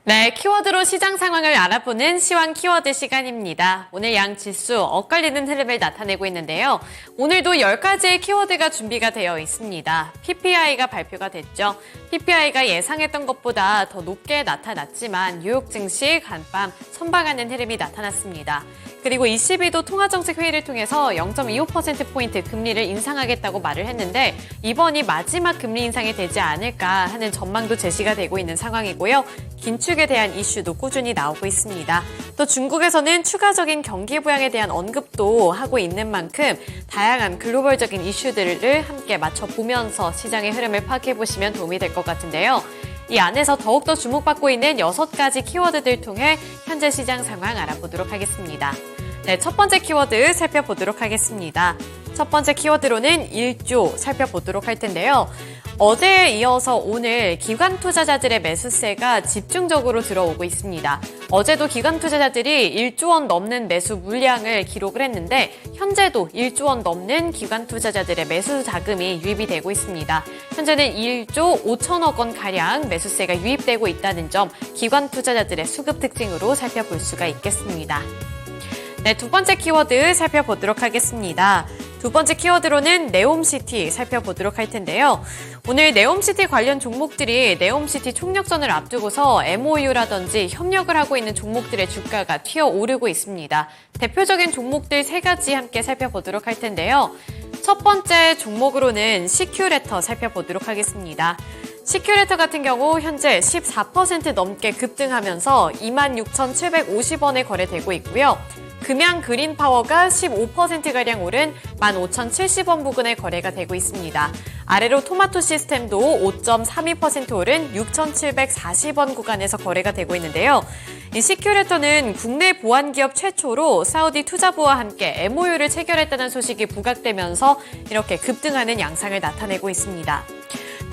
네, 키워드로 시장 상황을 알아보는 시황 키워드 시간입니다. 오늘 양 지수 엇갈리는 흐름을 나타내고 있는데요. 오늘도 10가지의 키워드가 준비가 되어 있습니다. PPI가 발표가 됐죠. PPI가 예상했던 것보다 더 높게 나타났지만 뉴욕 증시 간밤 선방하는 흐름이 나타났습니다. 그리고 22도 통화정책회의를 통해서 0.25%포인트 금리를 인상하겠다고 말을 했는데 이번이 마지막 금리 인상이 되지 않을까 하는 전망도 제시가 되고 있는 상황이고요. 긴축에 대한 이슈도 꾸준히 나오고 있습니다. 또 중국에서는 추가적인 경기 부양에 대한 언급도 하고 있는 만큼 다양한 글로벌적인 이슈들을 함께 맞춰보면서 시장의 흐름을 파악해보시면 도움이 될 것 같은데요. 이 안에서 더욱더 주목받고 있는 6가지 키워드들 통해 현재 시장 상황 알아보도록 하겠습니다. 네, 첫 번째 키워드 살펴보도록 하겠습니다. 첫 번째 키워드로는 1조 살펴보도록 할 텐데요. 어제에 이어서 오늘 기관 투자자들의 매수세가 집중적으로 들어오고 있습니다. 어제도 기관 투자자들이 1조 원 넘는 매수 물량을 기록을 했는데 현재도 1조 원 넘는 기관 투자자들의 매수 자금이 유입이 되고 있습니다. 현재는 1조 5천억 원가량 매수세가 유입되고 있다는 점 기관 투자자들의 수급 특징으로 살펴볼 수가 있겠습니다. 네, 두 번째 키워드 살펴보도록 하겠습니다. 두 번째 키워드로는 네옴시티 살펴보도록 할 텐데요. 오늘 네옴시티 관련 종목들이 네옴시티 총력전을 앞두고서 MOU라든지 협력을 하고 있는 종목들의 주가가 튀어오르고 있습니다. 대표적인 종목들 3가지 함께 살펴보도록 할 텐데요. 첫 번째 종목으로는 시큐레터 살펴보도록 하겠습니다. 시큐레터 같은 경우 현재 14% 넘게 급등하면서 26,750원에 거래되고 있고요. 금양 그린파워가 15%가량 오른 15,070원 부근에 거래가 되고 있습니다. 아래로 토마토 시스템도 5.32% 오른 6,740원 구간에서 거래가 되고 있는데요. 이 시큐레터는 국내 보안기업 최초로 사우디 투자부와 함께 MOU를 체결했다는 소식이 부각되면서 이렇게 급등하는 양상을 나타내고 있습니다.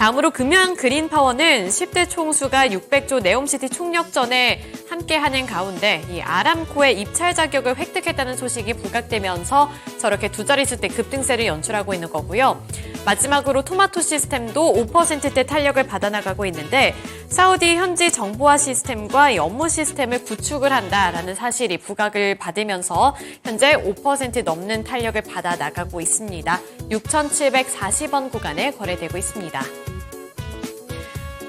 다음으로 금양 그린파워는 10대 총수가 600조 네옴시티 총력전에 함께하는 가운데 이 아람코의 입찰 자격을 획득했다는 소식이 부각되면서 저렇게 두 자릿수대 급등세를 연출하고 있는 거고요. 마지막으로 토마토 시스템도 5%대 탄력을 받아나가고 있는데 사우디 현지 정보화 시스템과 업무 시스템을 구축을 한다라는 사실이 부각을 받으면서 현재 5% 넘는 탄력을 받아나가고 있습니다. 6,740원 구간에 거래되고 있습니다.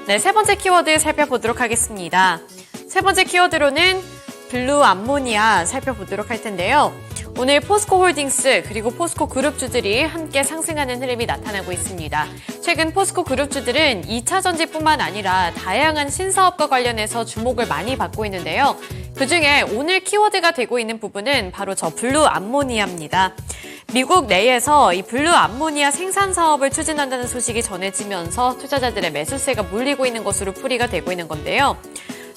네, 세 번째 키워드 살펴보도록 하겠습니다. 세 번째 키워드로는 블루 암모니아 살펴보도록 할 텐데요. 오늘 포스코홀딩스 그리고 포스코 그룹주들이 함께 상승하는 흐름이 나타나고 있습니다. 최근 포스코 그룹주들은 2차 전지뿐만 아니라 다양한 신사업과 관련해서 주목을 많이 받고 있는데요. 그중에 오늘 키워드가 되고 있는 부분은 바로 저 블루 암모니아입니다. 미국 내에서 이 블루 암모니아 생산 사업을 추진한다는 소식이 전해지면서 투자자들의 매수세가 몰리고 있는 것으로 풀이가 되고 있는 건데요.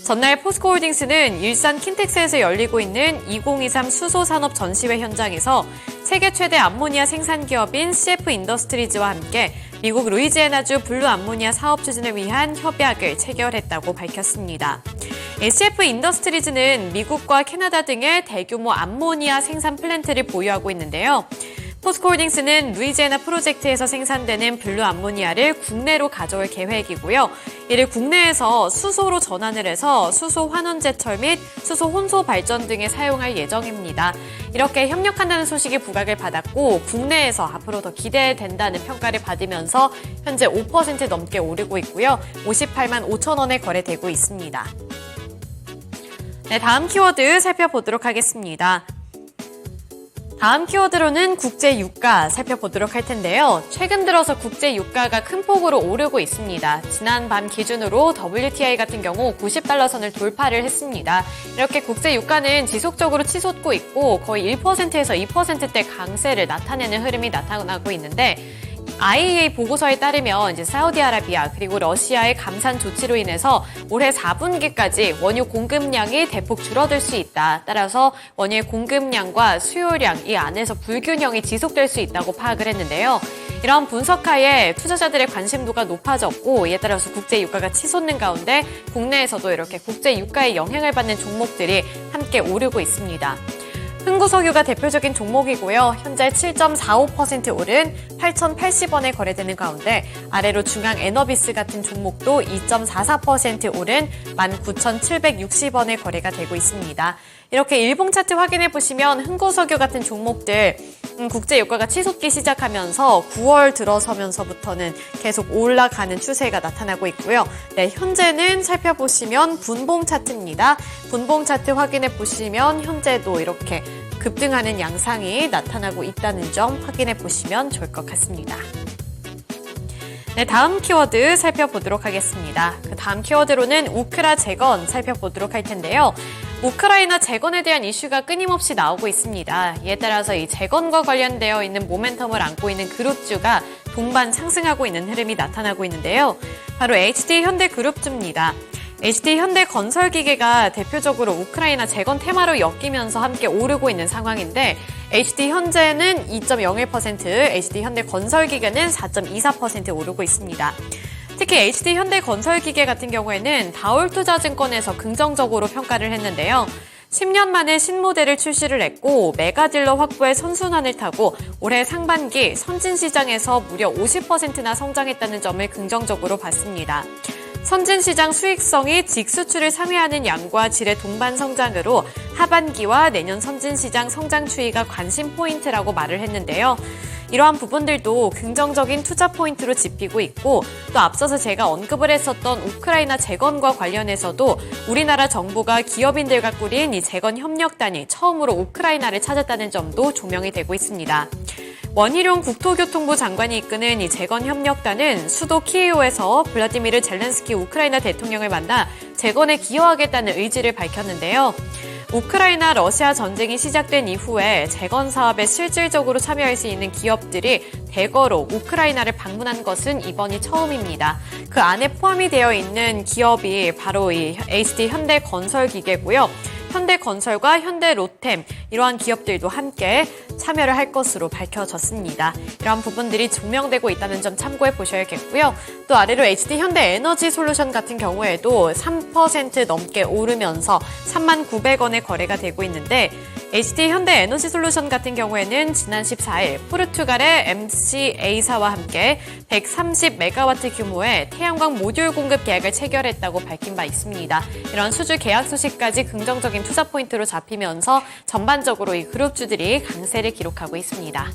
전날 포스코홀딩스는 일산 킨텍스에서 열리고 있는 2023 수소산업 전시회 현장에서 세계 최대 암모니아 생산 기업인 CF 인더스트리즈와 함께 미국 루이지애나주 블루 암모니아 사업 추진을 위한 협약을 체결했다고 밝혔습니다. CF 인더스트리즈는 미국과 캐나다 등의 대규모 암모니아 생산 플랜트를 보유하고 있는데요. 포스코홀딩스는 루이지애나 프로젝트에서 생산되는 블루 암모니아를 국내로 가져올 계획이고요. 이를 국내에서 수소로 전환을 해서 수소 환원제철 및 수소 혼소 발전 등에 사용할 예정입니다. 이렇게 협력한다는 소식이 부각을 받았고 국내에서 앞으로 더 기대된다는 평가를 받으면서 현재 5% 넘게 오르고 있고요. 58만 5천 원에 거래되고 있습니다. 네, 다음 키워드 살펴보도록 하겠습니다. 다음 키워드로는 국제 유가 살펴보도록 할 텐데요. 최근 들어서 국제 유가가 큰 폭으로 오르고 있습니다. 지난 밤 기준으로 WTI 같은 경우 90달러 선을 돌파를 했습니다. 이렇게 국제 유가는 지속적으로 치솟고 있고 거의 1%에서 2%대 강세를 나타내는 흐름이 나타나고 있는데 IEA 보고서에 따르면 이제 사우디아라비아 그리고 러시아의 감산 조치로 인해서 올해 4분기까지 원유 공급량이 대폭 줄어들 수 있다. 따라서 원유의 공급량과 수요량 이 안에서 불균형이 지속될 수 있다고 파악을 했는데요. 이런 분석하에 투자자들의 관심도가 높아졌고 이에 따라서 국제 유가가 치솟는 가운데 국내에서도 이렇게 국제 유가에 영향을 받는 종목들이 함께 오르고 있습니다. 흥구석유가 대표적인 종목이고요. 현재 7.45% 오른 8,080원에 거래되는 가운데 아래로 중앙에너비스 같은 종목도 2.44% 오른 19,760원에 거래가 되고 있습니다. 이렇게 일봉 차트 확인해 보시면 흥구석유 같은 종목들 국제 유가가 치솟기 시작하면서 9월 들어서면서부터는 계속 올라가는 추세가 나타나고 있고요. 네, 현재는 살펴보시면 분봉 차트입니다. 분봉 차트 확인해 보시면 현재도 이렇게 급등하는 양상이 나타나고 있다는 점 확인해 보시면 좋을 것 같습니다. 네, 다음 키워드 살펴보도록 하겠습니다. 그 다음 키워드로는 우크라 재건 살펴보도록 할 텐데요. 우크라이나 재건에 대한 이슈가 끊임없이 나오고 있습니다. 이에 따라서 이 재건과 관련되어 있는 모멘텀을 안고 있는 그룹주가 동반 상승하고 있는 흐름이 나타나고 있는데요. 바로 HD현대그룹주입니다. HD현대건설기계가 대표적으로 우크라이나 재건 테마로 엮이면서 함께 오르고 있는 상황인데 HD현재는 2.01%, HD현대건설기계는 4.24% 오르고 있습니다. 특히 HD현대건설기계 같은 경우에는 다올투자증권에서 긍정적으로 평가를 했는데요. 10년 만에 신모델을 출시를 했고 메가딜러 확보의 선순환을 타고 올해 상반기 선진시장에서 무려 50%나 성장했다는 점을 긍정적으로 봤습니다. 선진시장 수익성이 직수출을 상회하는 양과 질의 동반 성장으로 하반기와 내년 선진시장 성장 추이가 관심 포인트라고 말을 했는데요. 이러한 부분들도 긍정적인 투자 포인트로 짚히고 있고 또 앞서서 제가 언급을 했었던 우크라이나 재건과 관련해서도 우리나라 정부가 기업인들과 꾸린 이 재건 협력단이 처음으로 우크라이나를 찾았다는 점도 조명이 되고 있습니다. 원희룡 국토교통부 장관이 이끄는 이 재건협력단은 수도 키이우에서 블라디미르 젤렌스키 우크라이나 대통령을 만나 재건에 기여하겠다는 의지를 밝혔는데요. 우크라이나 러시아 전쟁이 시작된 이후에 재건 사업에 실질적으로 참여할 수 있는 기업들이 대거로 우크라이나를 방문한 것은 이번이 처음입니다. 그 안에 포함이 되어 있는 기업이 바로 이 HD현대건설기계고요. 현대건설과 현대로템 이러한 기업들도 함께 참여를 할 것으로 밝혀졌습니다. 이러한 부분들이 증명되고 있다는 점 참고해 보셔야겠고요. 또 아래로 HD현대에너지솔루션 같은 경우에도 3% 넘게 오르면서 39,000원에 거래가 되고 있는데 HD현대에너지솔루션 같은 경우에는 지난 14일 포르투갈의 MCA사와 함께 130메가와트 규모의 태양광 모듈 공급 계약을 체결했다고 밝힌 바 있습니다. 이런 수주 계약 소식까지 긍정적인 투자 포인트로 잡히면서 전반적으로 이 그룹주들이 강세를 기록하고 있습니다.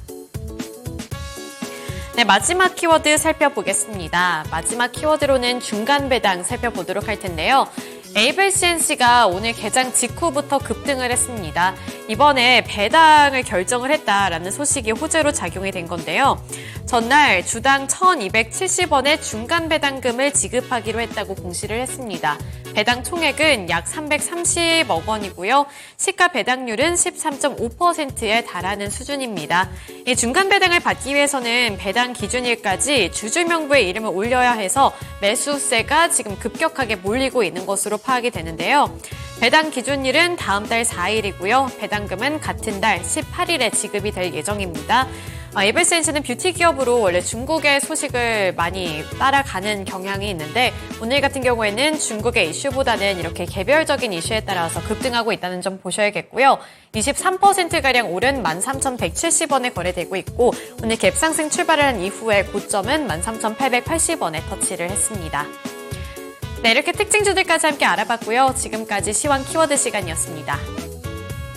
네, 마지막 키워드 살펴보겠습니다. 마지막 키워드로는 중간 배당 살펴보도록 할 텐데요. 에이블 CNC가 오늘 개장 직후부터 급등을 했습니다. 이번에 배당을 결정을 했다라는 소식이 호재로 작용이 된 건데요. 전날 주당 1,270원의 중간 배당금을 지급하기로 했다고 공시를 했습니다. 배당 총액은 약 330억 원이고요. 시가 배당률은 13.5%에 달하는 수준입니다. 이 중간 배당을 받기 위해서는 배당 기준일까지 주주명부의 이름을 올려야 해서 매수세가 지금 급격하게 몰리고 있는 것으로 파악이 되는데요. 배당 기준일은 다음 달 4일이고요. 배당금은 같은 달 18일에 지급이 될 예정입니다. 에이블 CNC는 뷰티 기업으로 원래 중국의 소식을 많이 따라가는 경향이 있는데 오늘 같은 경우에는 중국의 이슈보다는 이렇게 개별적인 이슈에 따라서 급등하고 있다는 점 보셔야겠고요. 23%가량 오른 13,170원에 거래되고 있고 오늘 갭상승 출발을 한 이후에 고점은 13,880원에 터치를 했습니다. 네, 이렇게 특징주들까지 함께 알아봤고요. 지금까지 시황 키워드 시간이었습니다.